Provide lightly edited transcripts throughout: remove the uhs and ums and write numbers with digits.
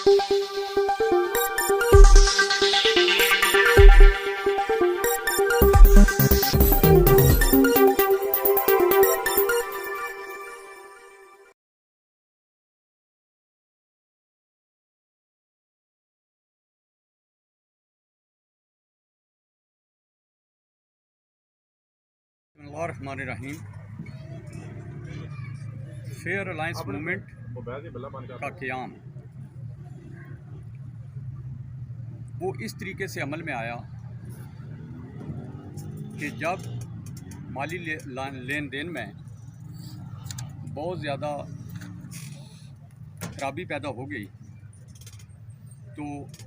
बिस्मिल्लाहिर्रहमानिर्रहीम। Fair alliance movement का क़याम वो इस तरीके से अमल में आया कि जब माली लेन देन में बहुत ज़्यादा खराबी पैदा हो गई तो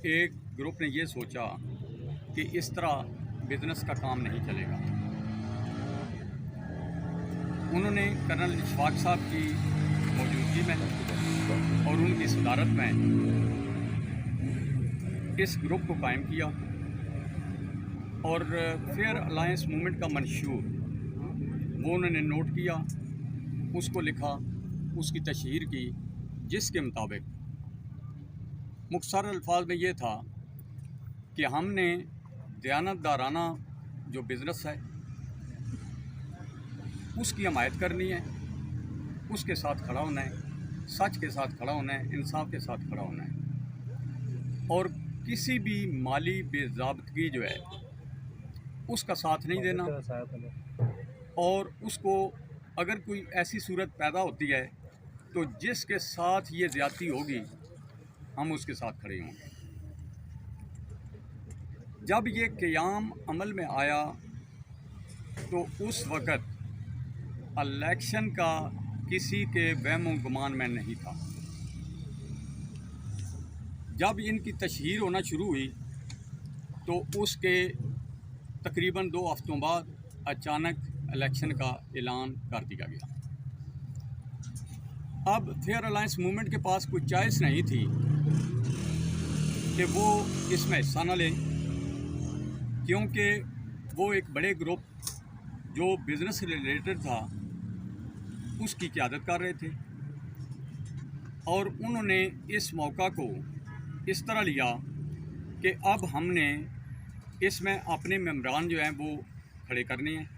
एक ग्रुप ने ये सोचा कि इस तरह बिज़नेस का काम नहीं चलेगा। उन्होंने कर्नल इशफाक साहब की मौजूदगी में और उनकी सदारत में इस ग्रुप को कायम किया और फेयर अलायंस मूवमेंट का मंशूर वो उन्होंने नोट किया, उसको लिखा, उसकी तशहीर की, जिसके मुताबिक मुख्तसर अल्फाज में ये था कि हमने दयानतदाराना जो बिज़नेस है उसकी हमायत करनी है, उसके साथ खड़ा होना है, सच के साथ खड़ा होना है, इंसाफ के साथ खड़ा होना है और किसी भी माली बेज़ाब्तगी जो है उसका साथ नहीं देना। और उसको अगर कोई ऐसी सूरत पैदा होती है तो जिसके साथ ये ज़्यादती होगी हम उसके साथ खड़े होंगे। जब ये क़याम अमल में आया तो उस वक़्त इलेक्शन का किसी के वहम गुमान में नहीं था। जब इनकी तशहीर होना शुरू हुई तो उसके तकरीबन 2 हफ्तों बाद अचानक इलेक्शन का ऐलान कर दिया गया। अब फेयर अलायंस मूवमेंट के पास कोई चॉइस नहीं थी कि वो इसमें हिस्सा न लें, क्योंकि वो एक बड़े ग्रुप जो बिज़नेस रिलेटेड था उसकी क़यादत कर रहे थे और उन्होंने इस मौका को इस तरह लिया कि अब हमने इसमें अपने मेंबरान जो हैं वो खड़े करने हैं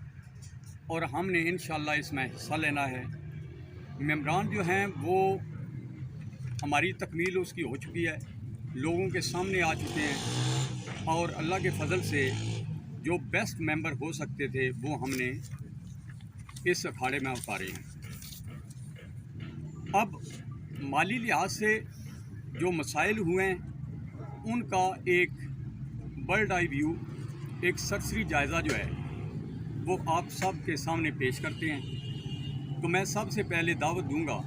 और हमने इंशाअल्लाह इसमें हिस्सा लेना है। मेंबरान जो हैं वो हमारी तकमील उसकी हो चुकी है, लोगों के सामने आ चुके हैं और अल्लाह के फजल से जो बेस्ट मेंबर हो सकते थे वो हमने इस अखाड़े में उतारे हैं। अब माली लिहाज से जो मसाइल हुए हैं उनका एक बर्ड आई व्यू, एक सरसरी जायज़ा जो है वो आप सब के सामने पेश करते हैं। तो मैं सबसे पहले दावत दूंगा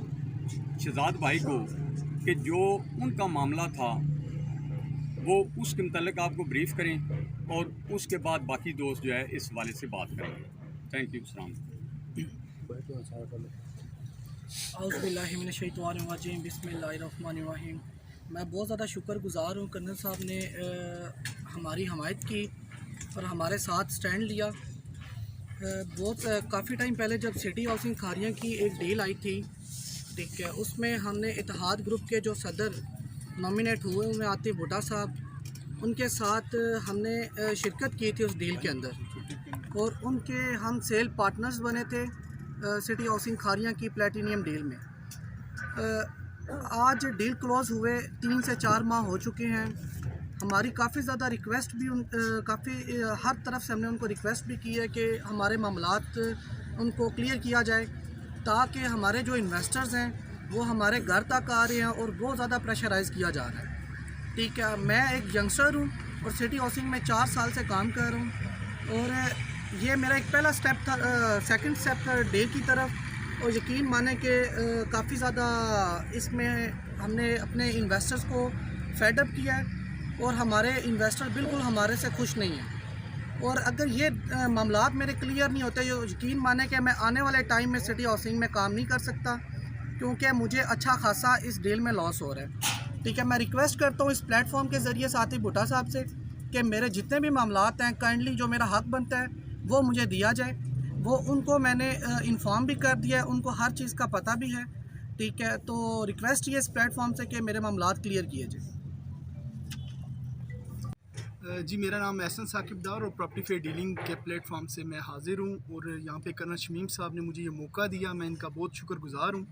शहजाद भाई को कि जो उनका मामला था वो उसके मुतल्लिक़ आपको ब्रीफ़ करें और उसके बाद बाकी दोस्त जो है इस हवाले से बात करेंगे। Thank you. सलाम। औज़ुबिल्लाहिमिनश्शैतानिर्रजीम, बिस्मिल्लाहिर्रहमानिर्रहीम। मैं बहुत ज़्यादा शुक्रगुज़ार हूँ कर्नल साहब ने हमारी हमायत की और हमारे साथ स्टैंड लिया। काफ़ी टाइम पहले जब सिटी हाउसिंग खारियाँ की एक डील आई थी, ठीक है, उसमें हमने इत्तेहाद ग्रुप के जो सदर नॉमिनेट हुए उनमें आतिफ भुट्टा साहब, उनके साथ हमने शिरकत की थी उस डील के अंदर और उनके हम सेल पार्टनर्स बने थे सिटी हाउसिंग खारियाँ की प्लेटिनियम डील में। आज डील क्लोज़ हुए 3 से 4 माह हो चुके हैं। हमारी काफ़ी ज़्यादा रिक्वेस्ट भी हर तरफ से हमने उनको रिक्वेस्ट भी की है कि हमारे मामलात उनको क्लियर किया जाए ताकि हमारे जो इन्वेस्टर्स हैं वो हमारे घर तक आ रहे हैं और बहुत ज़्यादा प्रेशराइज़ किया जा रहा है। ठीक है, मैं एक यंगस्टर हूँ और सिटी हाउसिंग में 4 साल से काम कर रहा हूँ और ये मेरा एक पहला स्टेप था, सेकंड स्टेप था डील की तरफ। और यकीन माने कि काफ़ी ज़्यादा इसमें हमने अपने इन्वेस्टर्स को फेडअप किया है और हमारे इन्वेस्टर बिल्कुल हमारे से खुश नहीं हैं। और अगर ये मामलात मेरे क्लियर नहीं होते, यकीन माने कि मैं आने वाले टाइम में सिटी हाउसिंग में काम नहीं कर सकता, क्योंकि मुझे अच्छा खासा इस डील में लॉस हो रहा है। ठीक है, मैं रिक्वेस्ट करता हूँ इस प्लेटफॉर्म के ज़रिए से आतिफ भुट्टा साहब से कि मेरे जितने भी मामलात हैं काइंडली जो मेरा हक़ बनता है वो मुझे दिया जाए। वो उनको मैंने इन्फॉर्म भी कर दिया है, उनको हर चीज़ का पता भी है। ठीक है, तो रिक्वेस्ट ये इस प्लेटफॉर्म से कि मेरे मामलात क्लियर किए जाए। जी, मेरा नाम एहसन साकिब डार और प्रॉपर्टी फेयर डीलिंग के प्लेटफॉर्म से मैं हाज़िर हूँ और यहाँ पे कर्नल शमीम साहब ने मुझे ये मौका दिया, मैं इनका बहुत शुक्रगुज़ार हूँ।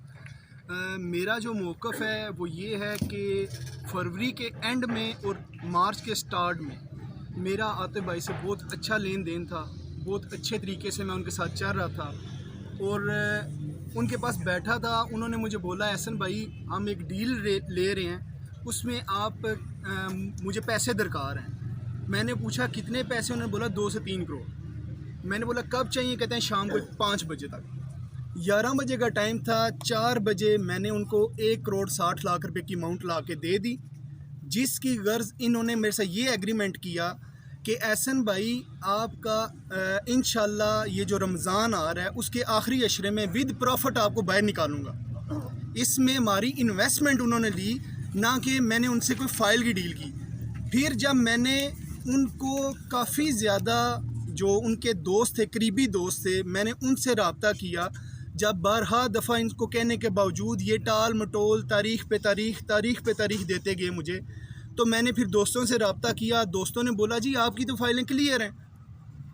मेरा जो मौक़िफ़ है वो ये है कि फरवरी के एंड में और मार्च के स्टार्ट में मेरा आतिफ भाई से बहुत अच्छा लेन देन था, बहुत अच्छे तरीके से मैं उनके साथ चल रहा था और उनके पास बैठा था। उन्होंने मुझे बोला, एहसन भाई हम एक डील ले रहे हैं, उसमें आप मुझे पैसे दरकार हैं। मैंने पूछा कितने पैसे, उन्होंने बोला 2 से 3 करोड़। मैंने बोला कब चाहिए, कहते हैं शाम को 5 बजे तक। 11 बजे का टाइम था, 4 बजे मैंने उनको 1 करोड़ 60 लाख रुपए की अमाउंट ला के दे दी, जिसकी गर्ज इन्होंने मेरे से ये एग्रीमेंट किया कि एहसन भाई आपका इंशाल्लाह ये जो रमज़ान आ रहा है उसके आखिरी अशरे में विद प्रॉफिट आपको बाहर निकालूंगा। इसमें हमारी इन्वेस्टमेंट उन्होंने ली, ना कि मैंने उनसे कोई फ़ाइल की डील की। फिर जब मैंने उनको काफ़ी ज़्यादा जो उनके दोस्त थे, करीबी दोस्त थे, मैंने उनसे रब्ता किया। जब बारहा दफ़ा इनको कहने के बावजूद ये टाल मटोल तारीख़ पे तारीख़ देते गए मुझे, तो मैंने फिर दोस्तों से रब्ता किया। दोस्तों ने बोला जी आपकी तो फ़ाइलें क्लियर हैं,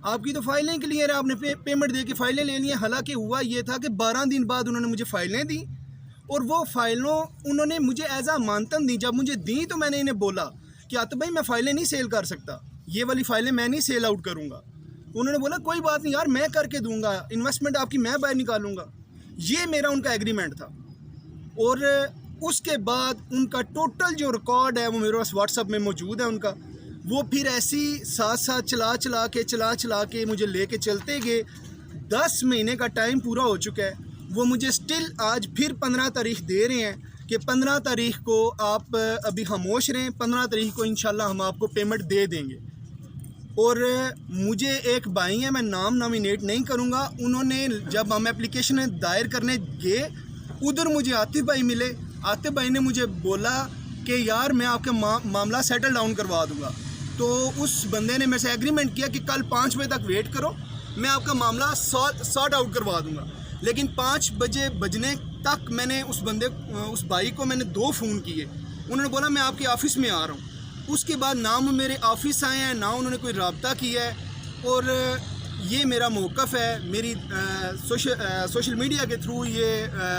आपकी तो फ़ाइलें क्लियर हैं, आपने पेमेंट दे के फ़ाइलें ले ली हैं। हालांकि हुआ ये था कि 12 दिन बाद उन्होंने मुझे फ़ाइलें दी और वो फ़ाइलों उन्होंने मुझे एज़ आ मानतन दी। जब मुझे दी तो मैंने इन्हें बोला कि आतिफ भाई मैं फ़ाइलें नहीं सेल कर सकता, ये वाली फ़ाइलें मैं नहीं सेल आउट करूँगा। उन्होंने बोला कोई बात नहीं यार, मैं करके दूंगा, इन्वेस्टमेंट आपकी मैं बाहर निकालूंगा। ये मेरा उनका एग्रीमेंट था। और उसके बाद उनका टोटल जो रिकॉर्ड है वो मेरे पास व्हाट्सएप में मौजूद है उनका। वो फिर ऐसी साथ साथ चला के मुझे लेके चलते गए। 10 महीने का टाइम पूरा हो चुका है, वो मुझे स्टिल आज फिर 15 तारीख दे रहे हैं कि 15 तारीख को आप अभी खामोश रहें, 15 तारीख को इंशाल्लाह हम आपको पेमेंट दे देंगे। और मुझे एक भाई है, मैं नाम नॉमिनेट नहीं करूँगा, उन्होंने जब हम एप्लीकेशन दायर करने गए उधर मुझे आतिफ भाई मिले। आतिफ भाई ने मुझे बोला कि यार मैं आपका मामला सेटल डाउन करवा दूँगा। तो उस बंदे ने मेरे से एग्रीमेंट किया कि कल 5 बजे तक वेट करो, मैं आपका मामला सॉर्ट आउट करवा दूँगा। लेकिन 5 बजे बजने तक मैंने उस भाई को मैंने 2 फ़ोन किए। उन्होंने बोला मैं आपके ऑफ़िस में आ रहा हूँ। उसके बाद ना वो मेरे ऑफ़िस आए हैं, ना उन्होंने कोई रब्ता किया है। और ये मेरा मौक़िफ़ है। मेरी सोशल मीडिया के थ्रू ये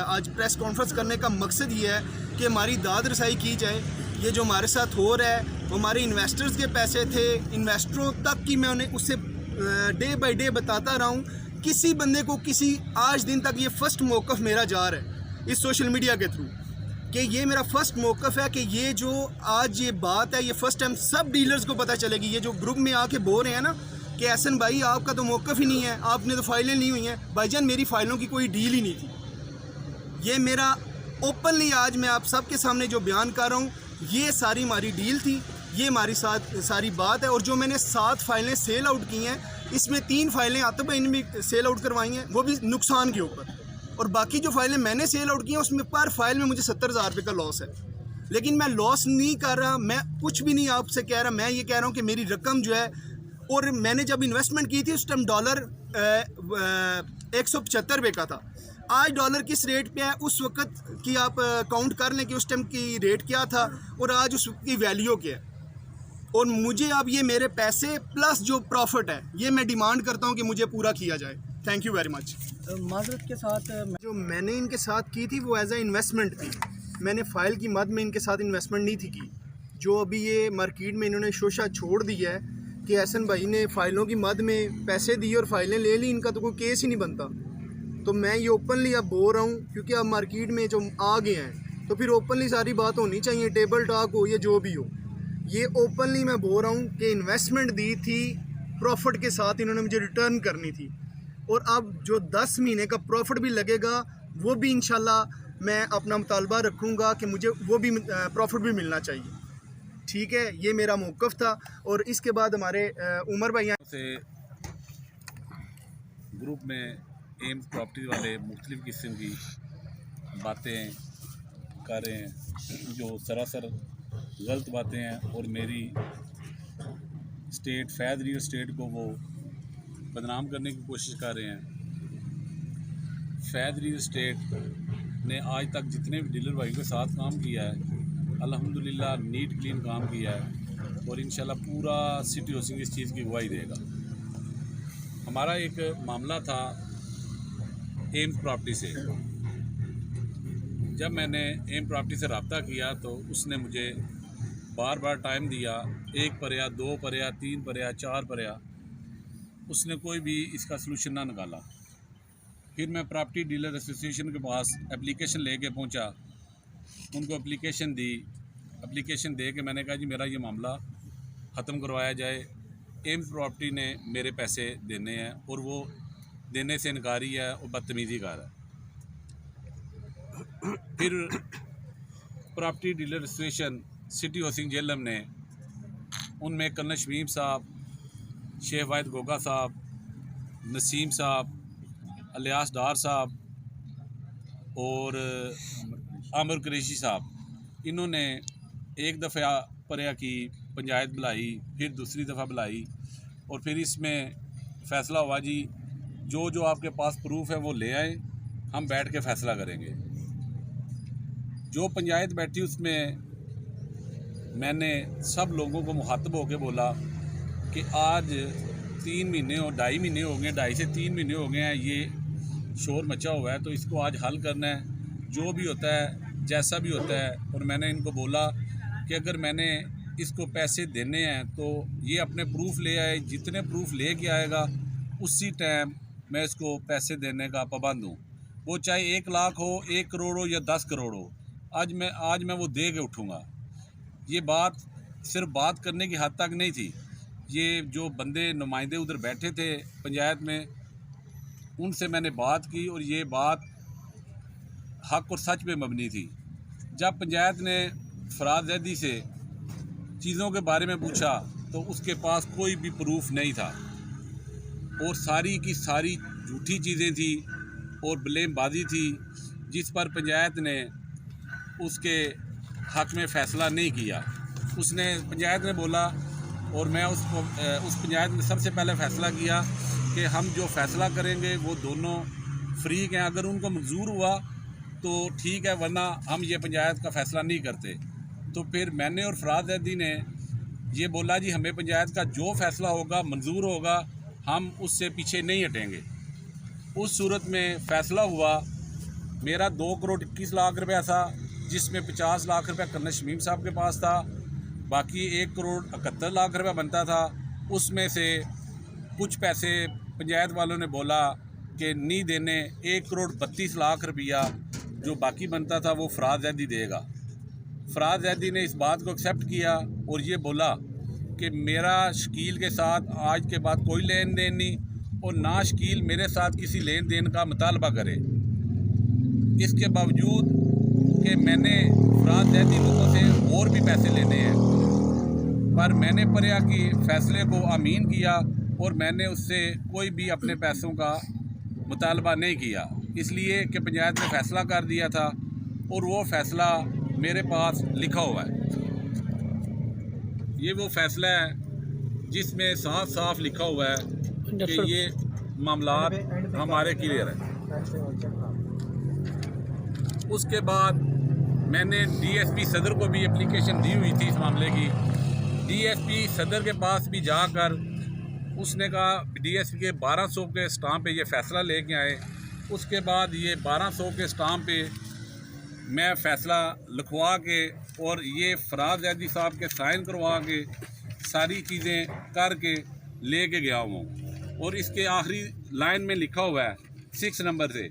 आज प्रेस कॉन्फ्रेंस करने का मकसद ये है कि हमारी दाद रसाई की जाए। ये जो हमारे साथ हो रहा है वो हमारे इन्वेस्टर्स के पैसे थे, इन्वेस्टरों तक की मैं उन्हें उससे डे बाई डे बताता रहा हूँ। किसी बंदे को आज दिन तक ये फ़र्स्ट मौक़िफ़ मेरा जा रहा है इस सोशल मीडिया के थ्रू कि ये मेरा फ़र्स्ट मौक़िफ़ है कि ये जो आज ये बात है ये फ़र्स्ट टाइम सब डीलर्स को पता चलेगी। ये जो ग्रुप में आके बोल रहे हैं ना कि एहसन भाई आपका तो मौक़िफ़ ही नहीं है, आपने तो फ़ाइलें ली हुई हैं। भाईजान मेरी फ़ाइलों की कोई डील ही नहीं थी। ये मेरा ओपनली आज मैं आप सब के सामने जो बयान कर रहा हूँ, ये सारी हमारी डील थी, ये हमारी सारी बात है। और जो मैंने 7 फ़ाइलें सेल आउट की हैं, इसमें 3 फ़ाइलें आतिफ भाई ने भी सेल आउट करवाई हैं, वो भी नुकसान के ऊपर। और बाकी जो फ़ाइलें मैंने सेल आउट की हैं उसमें पर फ़ाइल में मुझे 70,000 रुपये का लॉस है। लेकिन मैं लॉस नहीं कर रहा, मैं कुछ भी नहीं आपसे कह रहा। मैं ये कह रहा हूँ कि मेरी रकम जो है, और मैंने जब इन्वेस्टमेंट की थी उस टाइम डॉलर 175 रुपये का था। आज डॉलर किस रेट पे है उस वक्त की आप काउंट कर लें कि उस टाइम की रेट क्या था और आज उस की वैल्यू क्या है। और मुझे अब ये मेरे पैसे प्लस जो प्रॉफिट है ये मैं डिमांड करता हूँ कि मुझे पूरा किया जाए। Thank you very much. माजरत के साथ जो मैंने इनके साथ की थी वो एज ए इन्वेस्टमेंट थी। मैंने फ़ाइल की मद में इनके साथ इन्वेस्टमेंट नहीं थी की। जो अभी ये मार्केट में इन्होंने शोशा छोड़ दिया है कि एहसन भाई ने फ़ाइलों की मद में पैसे दिए और फ़ाइलें ले ली, इनका तो कोई केस ही नहीं बनता। तो मैं ये ओपनली अब बोल रहा हूँ क्योंकि अब मार्केट में जो आ गए हैं तो फिर ओपनली सारी बात होनी चाहिए, टेबल टॉक हो या जो भी हो। ये ओपनली मैं बोल रहा हूँ कि इन्वेस्टमेंट दी थी, प्रॉफिट के साथ इन्होंने मुझे रिटर्न करनी थी। और अब जो 10 महीने का प्रॉफिट भी लगेगा वो भी इंशाल्लाह मैं अपना मुतालबा रखूँगा कि मुझे वो भी प्रॉफिट भी मिलना चाहिए। ठीक है, ये मेरा मौक़िफ़ था। और इसके बाद हमारे उमर भाई से ग्रुप में एम्स प्रॉपर्टी वाले मुख्तलिफ़ किस्म की बातें कर रहे हैं जो सरासर गलत बातें हैं और मेरी स्टेट फैज़ रियल स्टेट को वो बदनाम करने की कोशिश कर रहे हैं। फैज़ रियल स्टेट ने आज तक जितने भी डीलर भाइयों के साथ काम किया है अल्हम्दुलिल्लाह नीट क्लीन काम किया है और इंशाल्लाह पूरा सिटी हाउसिंग इस चीज़ की गवाही देगा। हमारा एक मामला था एम्स प्रॉपर्टी से। जब मैंने एम प्रॉपर्टी से रब्ता किया तो उसने मुझे बार बार टाइम दिया, 1 पर्या 2 पर्या 3 पर्या 4 पर्या, उसने कोई भी इसका सलूशन ना निकाला। फिर मैं प्रॉपर्टी डीलर एसोसिएशन के पास एप्लीकेशन लेके पहुंचा, उनको एप्लीकेशन दी। एप्लीकेशन दे के मैंने कहा जी मेरा ये मामला ख़त्म करवाया जाए। एम प्रॉपर्टी ने मेरे पैसे देने हैं और वो देने से इनकारी है और बदतमीज़ी कर रहा है। फिर property dealer association city housing Jhelum ने उनमें कर्नल शमीम साहब, शेख वाहिद गोगा साहब, नसीम साहब, अलियास डार साहब और आमिर कुरैशी साहब, इन्होंने एक दफ़ा पर्या की पंचायत बुलाई, फिर दूसरी दफ़ा बुलाई और फिर इसमें फ़ैसला हुआ जी जो आपके पास प्रूफ है वो ले आए, हम बैठ के फ़ैसला करेंगे। जो पंचायत बैठी उसमें मैंने सब लोगों को मुखातब होकर बोला कि आज 3 महीने 2.5 महीने हो गए, 2.5 से 3 महीने हो गए हैं ये शोर मचा हुआ है, तो इसको आज हल करना है, जो भी होता है जैसा भी होता है। और मैंने इनको बोला कि अगर मैंने इसको पैसे देने हैं तो ये अपने प्रूफ ले आए, जितने प्रूफ ले के आएगा उसी टाइम मैं इसको पैसे देने का पाबंद हूँ। वो चाहे 1 लाख हो, 1 करोड़ हो या 10 करोड़ हो, आज मैं वो दे के उठूँगा। ये बात सिर्फ बात करने की हद तक नहीं थी। ये जो बंदे नुमाइंदे उधर बैठे थे पंचायत में, उनसे मैंने बात की और ये बात हक और सच पे मबनी थी। जब पंचायत ने फराज जैदी से चीज़ों के बारे में पूछा तो उसके पास कोई भी प्रूफ नहीं था और सारी की सारी झूठी चीज़ें थी और ब्लेमबाजी थी, जिस पर पंचायत ने उसके हक में फ़ैसला नहीं किया। पंचायत ने बोला और मैं उस पंचायत में सबसे पहले फ़ैसला किया कि हम जो फ़ैसला करेंगे वो दोनों फ्रीक हैं, अगर उनको मंजूर हुआ तो ठीक है, वरना हम ये पंचायत का फ़ैसला नहीं करते। तो फिर मैंने और फराज जैदी ने ये बोला जी हमें पंचायत का जो फ़ैसला होगा मंजूर होगा, हम उससे पीछे नहीं हटेंगे। उस सूरत में फ़ैसला हुआ। मेरा 2 करोड़ 21 लाख रुपया था, जिसमें 50 लाख रुपया कर्नल शमीम साहब के पास था, बाकी 1 करोड़ 71 लाख रुपया बनता था। उसमें से कुछ पैसे पंचायत वालों ने बोला कि नहीं देने, 1 करोड़ 32 लाख रुपया जो बाकी बनता था वो फराज जैदी देगा। फराज जैदी ने इस बात को एक्सेप्ट किया और ये बोला कि मेरा शकील के साथ आज के बाद कोई लेन देन नहीं और ना शकील मेरे साथ किसी लेन देन का मुतालबा करे। इसके बावजूद कि मैंने फराज जैदी लोगों से और भी पैसे लेने हैं, पर मैंने पर्या की फ़ैसले को आमीन किया और मैंने उससे कोई भी अपने पैसों का मुतालबा नहीं किया, इसलिए कि पंचायत ने फ़ैसला कर दिया था और वो फ़ैसला मेरे पास लिखा हुआ है। ये वो फ़ैसला है जिसमें साफ साफ लिखा हुआ है कि ये मामलात हमारे क्लियर हैं। उसके बाद मैंने डीएसपी सदर को भी एप्लीकेशन दी हुई थी इस मामले की। डीएसपी सदर के पास भी जाकर उसने कहा, डीएसपी के 1200 के स्टाम्प पे ये फ़ैसला लेके आए। उसके बाद ये 1200 के स्टाम्प पे मैं फ़ैसला लिखवा के और ये फराज जैदी साहब के साइन करवा के सारी चीज़ें करके ले के गया हूँ। और इसके आखिरी लाइन में लिखा हुआ है 6 नंबर से,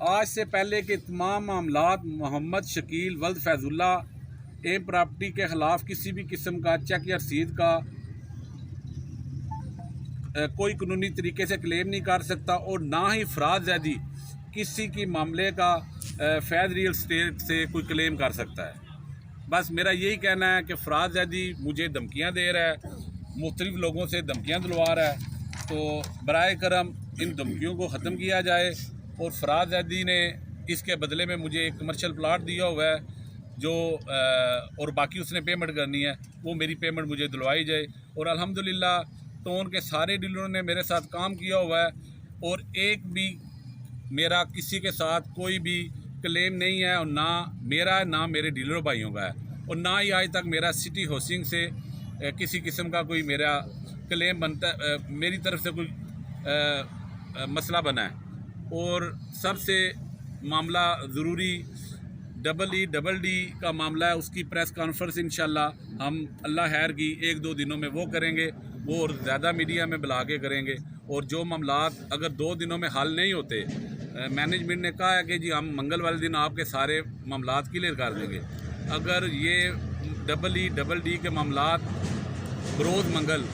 आज से पहले के तमाम मामलात मोहम्मद शकील वल्द फैजुल्ला एम प्रॉपर्टी के ख़िलाफ़ किसी भी किस्म का चेक या रसीद का कोई कानूनी तरीके से क्लेम नहीं कर सकता और ना ही फराज जैदी किसी की मामले का फैज़ रियल स्टेट से कोई क्लेम कर सकता है। बस मेरा यही कहना है कि फराज जैदी मुझे धमकियां दे रहा है, मुख्तलिफ लोगों से धमकियां दिलवा रहा है, तो बराए करम इन धमकियों को ख़त्म किया जाए। और फराज जैदी ने इसके बदले में मुझे एक कमर्शियल प्लाट दिया हुआ है जो और बाकी उसने पेमेंट करनी है, वो मेरी पेमेंट मुझे दिलवाई जाए। और अल्हम्दुलिल्लाह टोन के सारे डीलरों ने मेरे साथ काम किया हुआ है और एक भी मेरा किसी के साथ कोई भी क्लेम नहीं है, और ना मेरा है ना मेरे डीलर भाइयों का है, और ना ही आज तक मेरा सिटी हाउसिंग से किसी किस्म का कोई मेरा क्लेम बनता मेरी तरफ से कोई मसला बना है। और सबसे मामला ज़रूरी EED का मामला है, उसकी प्रेस कॉन्फ्रेंस इंशाल्लाह हम अल्लाह खैर की 1-2 दिनों में वो करेंगे, वो और ज़्यादा मीडिया में बुला के करेंगे। और जो मामलात अगर 2 दिनों में हल नहीं होते, मैनेजमेंट ने कहा है कि जी हम मंगल वाले दिन आपके सारे मामलात क्लियर कर देंगे। अगर ये EED के मामलात बरोज़ मंगल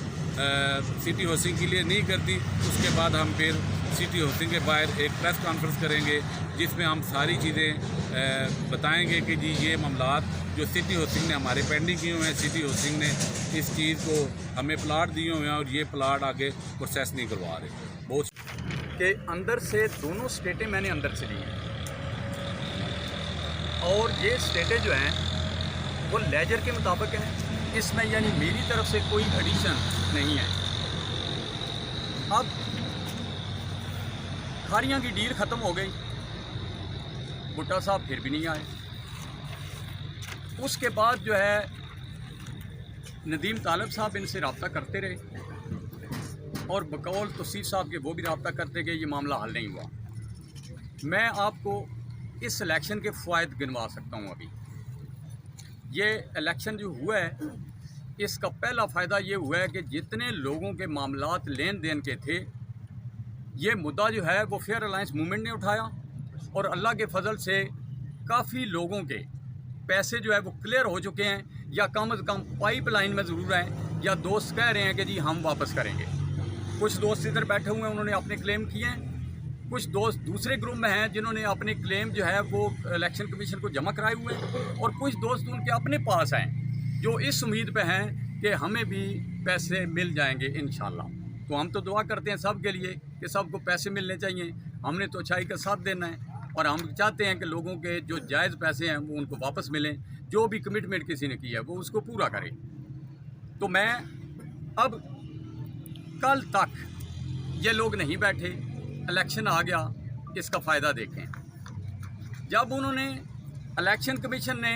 सिटी हाउसिंग के लिए नहीं करती, उसके बाद हम फिर सिटी हाउसिंग के बाहर एक प्रेस कॉन्फ्रेंस करेंगे जिसमें हम सारी चीज़ें बताएंगे कि जी ये मामलात जो सिटी हाउसिंग ने हमारे पेंडिंग किए हुए हैं, सिटी हाउसिंग ने इस चीज़ को हमें प्लाट दिए हुए हैं और ये प्लाट आगे प्रोसेस नहीं करवा रहे। बहुत कि अंदर से दोनों स्टेटें मैंने अंदर से ली हैं, और ये स्टेटें जो हैं वो लेजर के मुताबिक हैं, इसमें यानी मेरी तरफ से कोई एडिशन नहीं है। अब खारियां की डील ख़त्म हो गई, भुट्टा साहब फिर भी नहीं आए। उसके बाद जो है नदीम तालब साहब इनसे रब्ता करते रहे, और बकौल तौसीफ साहब के वो भी रब्ता करते गए, ये मामला हल नहीं हुआ। मैं आपको इस इलेक्शन के फ़वाइद गिनवा सकता हूँ। अभी ये इलेक्शन जो हुआ है, इसका पहला फ़ायदा ये हुआ है कि जितने लोगों के मामलात लेन देन के थे, ये मुद्दा जो है वो फेयर अलायंस मूवमेंट ने उठाया, और अल्लाह के फजल से काफ़ी लोगों के पैसे जो है वो क्लियर हो चुके हैं, या कम से कम पाइपलाइन में ज़रूर हैं, या दोस्त कह रहे हैं कि जी हम वापस करेंगे। कुछ दोस्त इधर बैठे हुए हैं, उन्होंने अपने क्लेम किए हैं। कुछ दोस्त दूसरे ग्रुप में हैं जिन्होंने अपने क्लेम जो है वो इलेक्शन कमीशन को जमा कराए हुए हैं, और कुछ दोस्त उनके अपने पास हैं जो इस उम्मीद पे हैं कि हमें भी पैसे मिल जाएंगे इंशाल्लाह। तो हम तो दुआ करते हैं सब के लिए कि सबको पैसे मिलने चाहिए। हमने तो अच्छाई का साथ देना है, और हम चाहते हैं कि लोगों के जो जायज़ पैसे हैं वो उनको वापस मिलें। जो भी कमिटमेंट किसी ने किया है वो उसको पूरा करे। तो मैं अब कल तक ये लोग नहीं बैठे, इलेक्शन आ गया, इसका फ़ायदा देखें। जब उन्होंने इलेक्शन कमीशन ने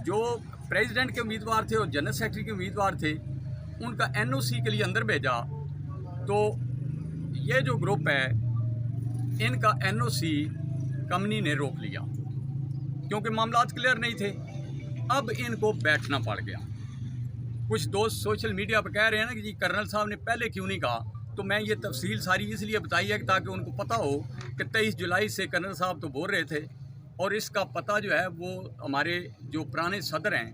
जो प्रेसिडेंट के उम्मीदवार थे और जनरल सेक्रेटरी के उम्मीदवार थे, उनका NOC के लिए अंदर भेजा, तो ये जो ग्रुप है इनका NOC कंपनी ने रोक लिया क्योंकि मामलात क्लियर नहीं थे। अब इनको बैठना पड़ गया। कुछ दोस्त सोशल मीडिया पर कह रहे हैं ना कि जी कर्नल साहब ने पहले क्यों नहीं कहा, तो मैं ये तफसील सारी इसलिए बताई है ताकि उनको पता हो कि 23 जुलाई से कर्नल साहब तो बोल रहे थे, और इसका पता जो है वो हमारे जो पुराने सदर हैं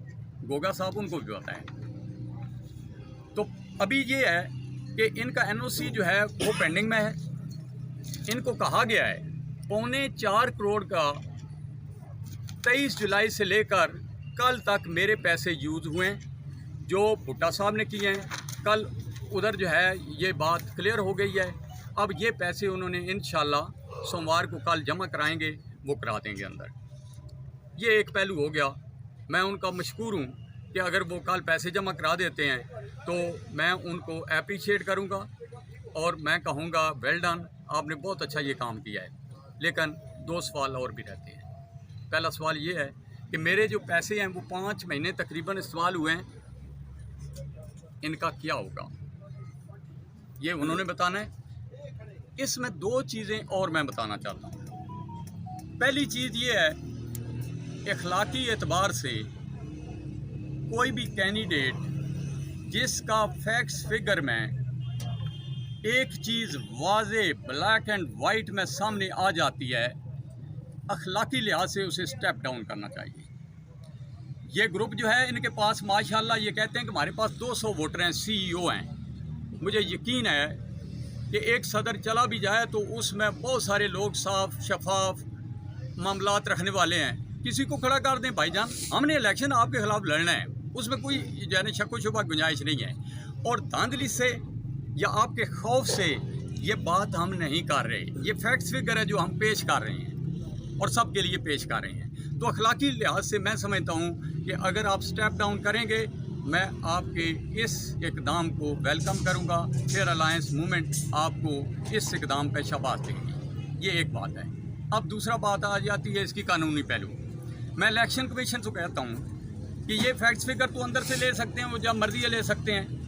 गोगा साहब, उनको भी पता है। तो अभी ये है कि इनका NOC जो है वो पेंडिंग में है। इनको कहा गया है 4.25 करोड़ का 23 जुलाई से लेकर कल तक मेरे पैसे यूज़ हुए हैं जो भुट्टा साहब ने किए हैं। कल उधर जो है ये बात क्लियर हो गई है। अब ये पैसे उन्होंने इंशाल्लाह सोमवार को कल जमा कराएंगे, वो करा देंगे अंदर। ये एक पहलू हो गया। मैं उनका मशकूर हूँ कि अगर वो कल पैसे जमा करा देते हैं तो मैं उनको अप्रिशिएट करूँगा और मैं कहूँगा वेल डन, आपने बहुत अच्छा ये काम किया है। लेकिन 2 सवाल और भी रहते हैं। पहला सवाल ये है कि मेरे जो पैसे हैं वो 5 महीने तकरीबन इस्तेमाल हुए हैं, इनका क्या होगा ये उन्होंने बताना है। इसमें 2 चीज़ें और मैं बताना चाहता हूँ। पहली चीज़ ये है, इखलाकी एतबार से कोई भी कैंडिडेट जिसका फैक्ट्स फिगर में एक चीज़ वाज़े ब्लैक एंड वाइट में सामने आ जाती है, अखलाकी लिहाज से उसे स्टेप डाउन करना चाहिए। ये ग्रुप जो है इनके पास माशाल्लाह ये कहते हैं कि हमारे पास 200 वोटर हैं, CEO हैं। मुझे यकीन है कि एक सदर चला भी जाए तो उसमें बहुत सारे लोग साफ शफाफ मामलात रखने वाले हैं। किसी को खड़ा कर दें भाईजान, हमने इलेक्शन आपके खिलाफ लड़ना है, उसमें कोई यानी शक व शुबा गुंजाइश नहीं है। और धांधली से या आपके खौफ से ये बात हम नहीं कर रहे, ये फैक्ट्स फिगर है जो हम पेश कर रहे हैं और सब के लिए पेश कर रहे हैं। तो अखलाकी लिहाज से मैं समझता हूँ कि अगर आप स्टेप डाउन करेंगे, मैं आपके इस इकदाम को वेलकम करूँगा। फेयर अलायंस मूवमेंट आपको इस इकदाम पर शाबाश देगी। ये एक बात है। अब दूसरा बात आ जाती है इसकी कानूनी पहलू। मैं इलेक्शन कमीशन से कहता हूँ कि ये फैक्ट्स फिगर तो अंदर से ले सकते हैं, वो जब मर्जी ले सकते हैं।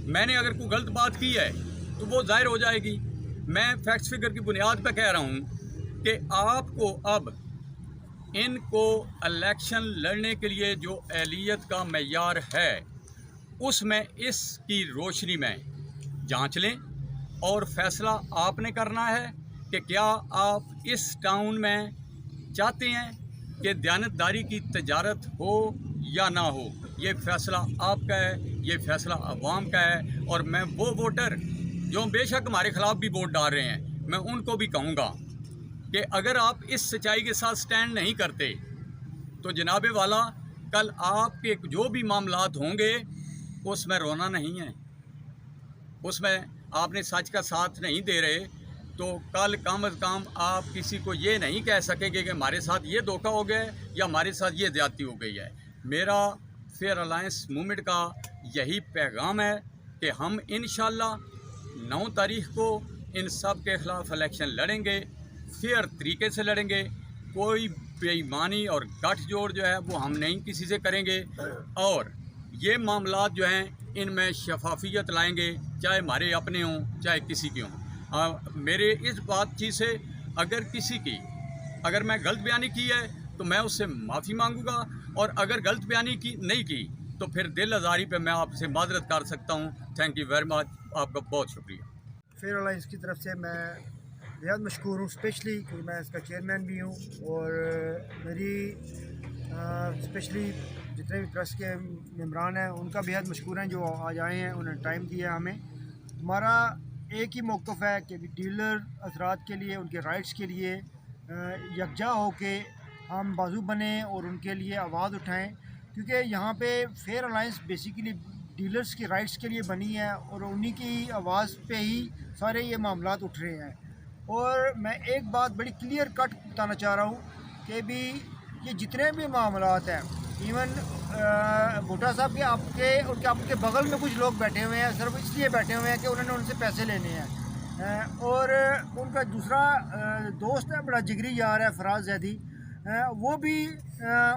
मैंने अगर कोई गलत बात की है तो वो जाहिर हो जाएगी। मैं फैक्ट्स फिगर की बुनियाद पर कह रहा हूँ कि आपको अब इनको इलेक्शन लड़ने के लिए जो अहलियत का मेयार है उसमें इसकी रोशनी में जांच लें और फैसला आपने करना है कि क्या आप इस टाउन में चाहते हैं कि दयानतदारी की तजारत हो या ना हो। ये फैसला आपका है, ये फैसला अवाम का है। और मैं वो वोटर जो बेशक हमारे ख़िलाफ़ भी वोट डाल रहे हैं, मैं उनको भी कहूँगा कि अगर आप इस सच्चाई के साथ स्टैंड नहीं करते तो जनाबे वाला कल आपके जो भी मामलात होंगे उसमें रोना नहीं है, उसमें आपने सच का साथ नहीं दे रहे तो कल कम अज़ कम आप किसी को ये नहीं कह सकेंगे कि हमारे साथ ये धोखा हो गया है या हमारे साथ ये ज़्यादती हो गई है। मेरा फेयर अलायंस मूवमेंट का यही पैगाम है कि हम इंशाल्लाह 9 तारीख को इन सब के ख़िलाफ़ इलेक्शन लड़ेंगे, फेयर तरीके से लड़ेंगे। कोई बेईमानी और गठजोड़ जो है वो हम नहीं किसी से करेंगे और ये मामलात जो हैं इनमें शफाफियत लाएंगे, चाहे हमारे अपने हों चाहे किसी के हों। मेरे इस बातचीत से अगर मैं गलत बयानी की है तो मैं उससे माफ़ी मांगूंगा और अगर गलत बयानी की नहीं की तो फिर दिल आज़ारी पे मैं आपसे माजरत कर सकता हूँ। थैंक यू वेरी मच, आपका बहुत शुक्रिया। फेयर अलायंस की तरफ से मैं बेहद मशकूर हूँ, स्पेशली क्योंकि मैं इसका चेयरमैन भी हूँ और मेरी स्पेशली जितने भी ट्रस्ट के मेम्बरान हैं उनका बेहद मशकूर हैं जो आज आए हैं, उन्होंने टाइम दिया हमें। हमारा एक ही मौक़िफ़ है कि डीलर हज़रात के लिए, उनके राइट्स के लिए यकजा हो के हम बाजू बने और उनके लिए आवाज़ उठाएं, क्योंकि यहाँ पे फेयर अलायंस बेसिकली डीलर्स की राइट्स के लिए बनी है और उन्हीं की आवाज़ पे ही सारे ये मामलात उठ रहे हैं। और मैं एक बात बड़ी क्लियर कट बताना चाह रहा हूँ कि भी ये जितने भी मामलात हैं, इवन भुट्टा साहब के आपके बगल में कुछ लोग बैठे हुए हैं सिर्फ इसलिए बैठे हुए हैं कि उन्होंने उनसे पैसे लेने हैं। और उनका दूसरा दोस्त है, बड़ा जिगरी यार है फराज जैदी, वो भी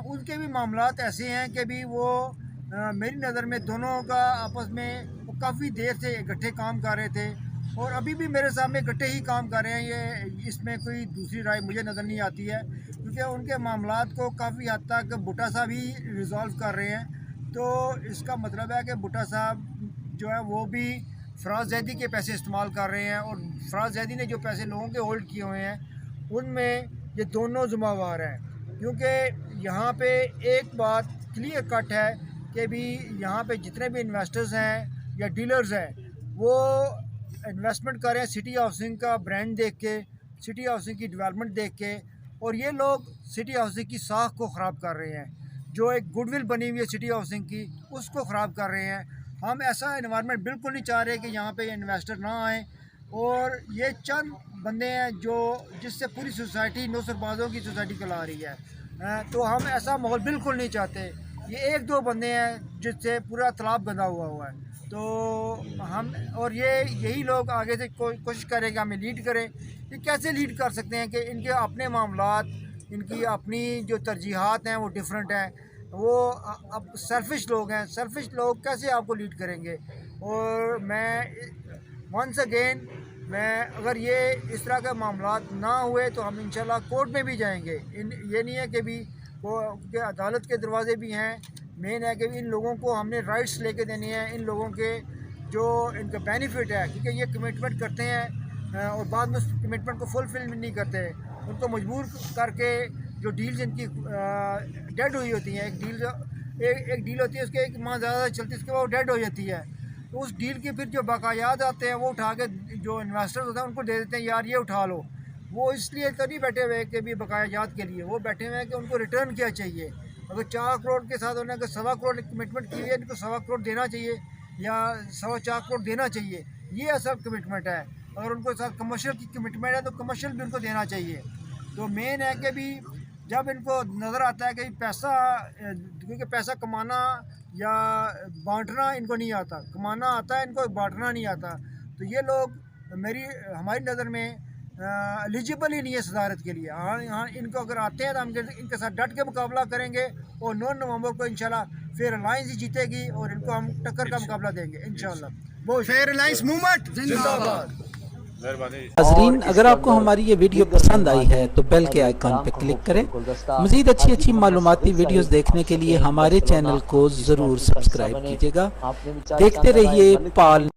उनके भी मामलात ऐसे हैं कि भी वो मेरी नज़र में दोनों का आपस में वो काफ़ी देर से इकट्ठे काम कर रहे थे और अभी भी मेरे सामने इकट्ठे ही काम कर रहे हैं। ये इसमें कोई दूसरी राय मुझे नज़र नहीं आती है, क्योंकि उनके मामलात को काफ़ी हद तक भुट्टा साहब ही रिज़ॉल्व कर रहे हैं। तो इसका मतलब है कि भुट्टा साहब जो है वो भी फराज जैदी के पैसे इस्तेमाल कर रहे हैं और फराज जैदी ने जो पैसे लोगों के होल्ड किए हुए हैं उनमें ये दोनों ज़िम्मेवार हैं। क्योंकि यहाँ पे एक बात क्लियर कट है कि भी यहाँ पे जितने भी इन्वेस्टर्स हैं या डीलर्स हैं वो इन्वेस्टमेंट कर रहे हैं सिटी हाउसिंग का ब्रांड देख के, सिटी हाउसिंग की डेवलपमेंट देख के, और ये लोग सिटी हाउसिंग की साख को ख़राब कर रहे हैं। जो एक गुडविल बनी हुई है सिटी हाउसिंग की उसको ख़राब कर रहे हैं। हम ऐसा इन्वायरमेंट बिल्कुल नहीं चाह रहे कि यहाँ पे इन्वेस्टर ना आए और ये चंद बंदे हैं जिससे पूरी सोसाइटी नौसरबाजों की सोसाइटी चला रही है। तो हम ऐसा माहौल बिल्कुल नहीं चाहते। ये 1-2 बंदे हैं जिससे पूरा तालाब गंदा हुआ है। तो हम और यही लोग आगे से कोशिश करें कि हमें लीड करें। ये कैसे लीड कर सकते हैं कि इनके अपने मामलात, इनकी अपनी जो तरजीहात हैं वो डिफरेंट हैं। वो अब सेल्फिश लोग हैं, सेल्फिश लोग कैसे आपको लीड करेंगे। और मैं वंस अगेन अगर ये इस तरह के मामलात ना हुए तो हम इंशाल्लाह कोर्ट में भी जाएंगे। ये नहीं है कि भी वो अदालत के दरवाजे भी हैं। मेन है कि इन लोगों को हमने राइट्स लेके देने हैं, इन लोगों के जो इनका बेनिफिट है, क्योंकि ये कमिटमेंट करते हैं और बाद में उस कमिटमेंट को फुलफिल नहीं करते। उनको मजबूर करके जो डील्स इनकी डेड हुई होती हैं, एक डील होती है उसके 1 माह ज़्यादा चलती है, उसके बाद वो डेड हो जाती है। तो उस डील के फिर जो बकायात आते हैं वो उठा के जो इन्वेस्टर्स होते हैं उनको दे देते हैं, यार ये उठा लो। वो इसलिए तो नहीं बैठे हुए कि भी बकायात के लिए, वो बैठे हुए हैं कि उनको रिटर्न क्या चाहिए। अगर 4 करोड़ के साथ उन्होंने 1.25 करोड़ कमिटमेंट की है, इनको 1.25 करोड़ देना चाहिए या 4.25 करोड़ देना चाहिए। ये असल कमिटमेंट है। अगर उनको साथ कमर्शियल की कमिटमेंट है तो कमर्शियल भी उनको देना चाहिए। तो मेन है कि भी जब इनको नज़र आता है कि पैसा, क्योंकि पैसा कमाना या बांटना इनको नहीं आता, कमाना आता है इनको, बांटना नहीं आता। तो ये लोग हमारी नज़र में एलिजिबल ही नहीं है सदारत के लिए। हाँ यहाँ इनको अगर आते हैं तो हम इनके साथ डट के मुकाबला करेंगे और 9 नवंबर को इंशाल्लाह फेयर अलायंस ही जीतेगी और इनको हम टक्कर का मुकाबला देंगे इंशाल्लाह। बहुत फेयर अलायंस मूवमेंट जिंदाबाद। नाज़रीन, अगर आपको हमारी ये वीडियो पसंद आई है तो बेल के आइकॉन पर क्लिक करें। मज़ीद अच्छी मालूमाती वीडियोस देखने के लिए हमारे चैनल को ज़रूर सब्सक्राइब कीजिएगा। देखते रहिए पाल।